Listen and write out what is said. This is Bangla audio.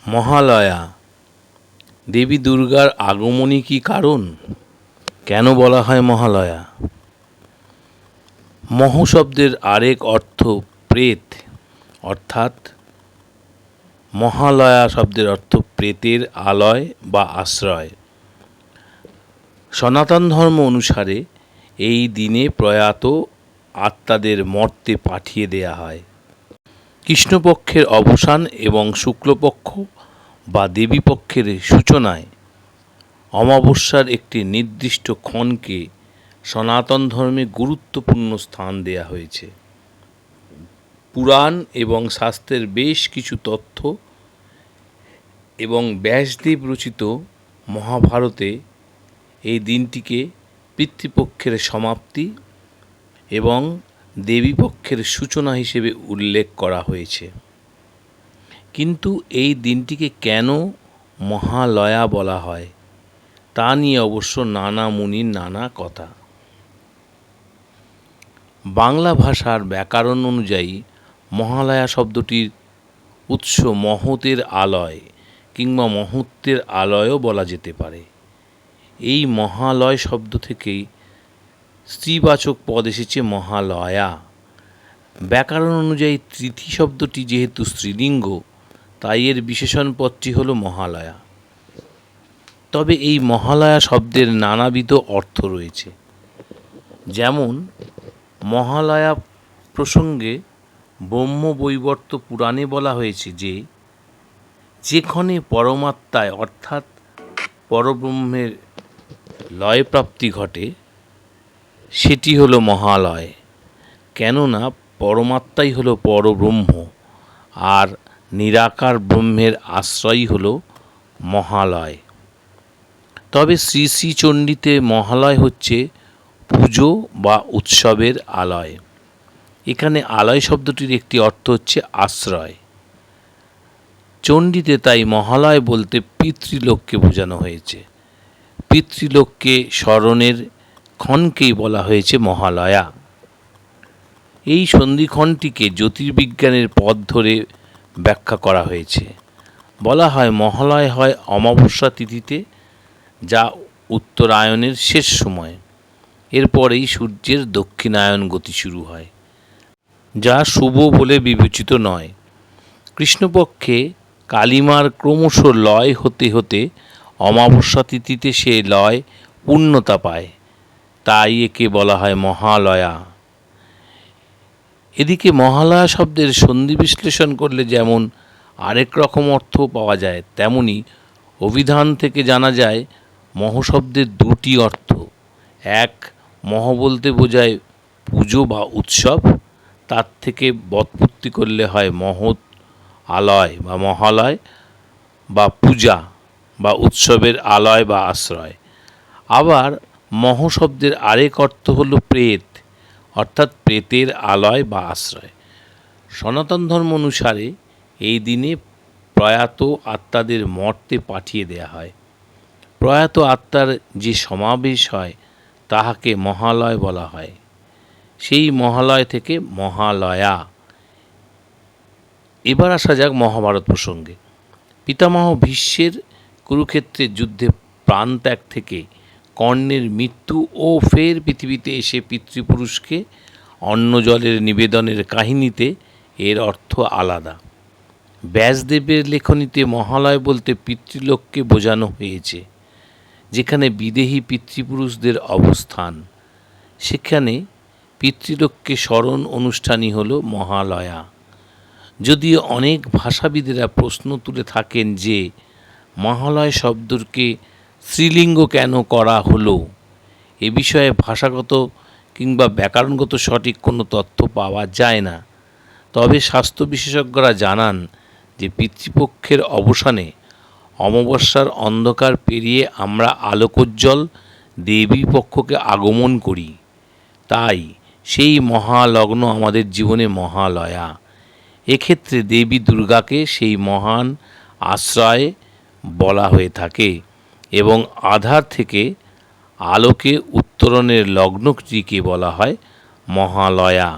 মহালয়া দেবী দুর্গার আগমনী কি কারণ? কেন বলা হয় মহালয়া? মহ শব্দের আরেক অর্থ প্রেত, অর্থাৎ মহালয়া শব্দের অর্থ প্রেতের আলয় বা আশ্রয়। সনাতন ধর্ম অনুসারে এই দিনে প্রয়াত আত্মাদের মর্তে পাঠিয়ে দেয়া হয়। কৃষ্ণপক্ষের অবসান এবং শুক্লপক্ষ বা দেবীপক্ষের সূচনায় অমাবস্যার একটি নির্দিষ্ট ক্ষণকে সনাতন ধর্মে গুরুত্বপূর্ণ স্থান দেয়া হয়েছে। পুরাণ এবং শাস্ত্রের বেশ কিছু তথ্য এবং ব্যাসদেব রচিত মহাভারতে এই দিনটিকে পিতৃপক্ষের সমাপ্তি এবং দেবীপক্ষের সূচনা হিসেবে উল্লেখ করা হয়েছে। কিন্তু এই দিনটিকে কেন মহালয়া বলা হয় তা নিয়ে অবশ্য নানা মুনির নানা কথা। বাংলা ভাষার ব্যাকরণ অনুযায়ী মহালয়া শব্দটির উৎস মহতের আলয় কিংবা মহত্বের আলয়ও বলা যেতে পারে। এই মহালয় শব্দ থেকেই স্ত্রীবাচক পদ এসেছে মহালয়া। ব্যাকরণ অনুযায়ী তৃতীয় শব্দটি যেহেতু স্ত্রীলিঙ্গ, তাই এর বিশেষণ পদটি হল মহালয়া। তবে এই মহালয়া শব্দের নানাবিধ অর্থ রয়েছে। যেমন মহালয়া প্রসঙ্গে ব্রহ্মবৈবর্ত পুরাণে বলা হয়েছে যে যেখানে পরমাত্মায় অর্থাৎ পরব্রহ্মের লয়প্রাপ্তি ঘটে সেটি হলো মহালয়। কেননা পরমাত্মাই হলো পরব্রহ্ম আর নিরাকার ব্রহ্মের আশ্রয়ই হলো মহালয়। তবে শ্রী শ্রী চণ্ডীতে মহালয় হচ্ছে পুজো বা উৎসবের আলয়। এখানে আলয় শব্দটির একটি অর্থ হচ্ছে আশ্রয়। চণ্ডীতে তাই মহালয় বলতে পিতৃলোককে বোঝানো হয়েছে। পিতৃলোককে স্মরণের ক্ষণকেই বলা হয়েছে মহালয়া। এই সন্ধিক্ষণটিকে জ্যোতির্বিজ্ঞানের পথ ধরে ব্যাখ্যা করা হয়েছে। বলা হয় মহালয় হয় অমাবস্যা তিথিতে, যা উত্তরায়ণের শেষ সময়। এরপরেই সূর্যের দক্ষিণায়ন গতি শুরু হয়, যা শুভ বলে বিবেচিত নয়। কৃষ্ণপক্ষে কালিমার ক্রমশ লয় হতে হতে অমাবস্যা তিথিতে সে লয় পূর্ণতা পায়, তাই একে বলা হয় মহালয়া। এদিকে মহালয়া শব্দের সন্ধি বিশ্লেষণ করলে যেমন আরেক রকম অর্থ পাওয়া যায়, তেমনি অভিধান থেকে জানা যায় মহ শব্দের দুটি অর্থ। এক, মহ বলতে বোঝায় পুজো বা উৎসব, তার থেকে ব্যৎপত্তি করলে হয় মহৎ আলয় বা মহালয় বা পূজা বা উৎসবের আলয় বা আশ্রয়। আবার মহ শব্দের আরেক অর্থ হল প্রেত, অর্থাৎ প্রেতের আলয় বা আশ্রয়। সনাতন ধর্ম অনুসারে এই দিনে প্রয়াত আত্মাদের মর্তে পাঠিয়ে দেয়া হয়। প্রয়াত আত্মার যে সমাবেশ হয় তাহাকে মহালয় বলা হয়। সেই মহালয় থেকে মহালয়া। এবার আসা যাক মহাভারত প্রসঙ্গে। পিতামহ ভীষ্মের কুরুক্ষেত্রের যুদ্ধে প্রাণত্যাগ থেকে কর্ণের মৃত্যু ও ফের পৃথিবীতে এসে পিতৃপুরুষকে অন্ন জলের নিবেদনের কাহিনীতে এর অর্থ আলাদা। ব্যাসদেবের লেখনীতে মহালয় বলতে পিতৃলোককে বোঝানো হয়েছে। যেখানে বিদেহী পিতৃপুরুষদের অবস্থান, সেখানে পিতৃলোককে স্মরণ অনুষ্ঠানই হল মহালয়া। যদিও অনেক ভাষাবিদেরা প্রশ্ন তুলে থাকেন যে মহালয় শব্দকে স্ত্রীলিঙ্গ কেন করা হলো, এ বিষয়ে ভাষাগত কিংবা ব্যাকরণগত সঠিক কোনো তথ্য পাওয়া যায় না। তবে স্বাস্থ্য বিশেষজ্ঞরা জানান যে পিতৃপক্ষের অবসানে অমাবস্যার অন্ধকার পেরিয়ে আমরা আলোকোজ্জ্বল দেবী পক্ষকে আগমন করি। তাই সেই মহালগ্ন আমাদের জীবনে মহালয়া। এক্ষেত্রে দেবী দুর্গাকে সেই মহান আশ্রয় বলা হয়ে থাকে এবং আধার থেকে আলোকে উত্তরণের লগ্নটিকে বলা হয় মহালয়া।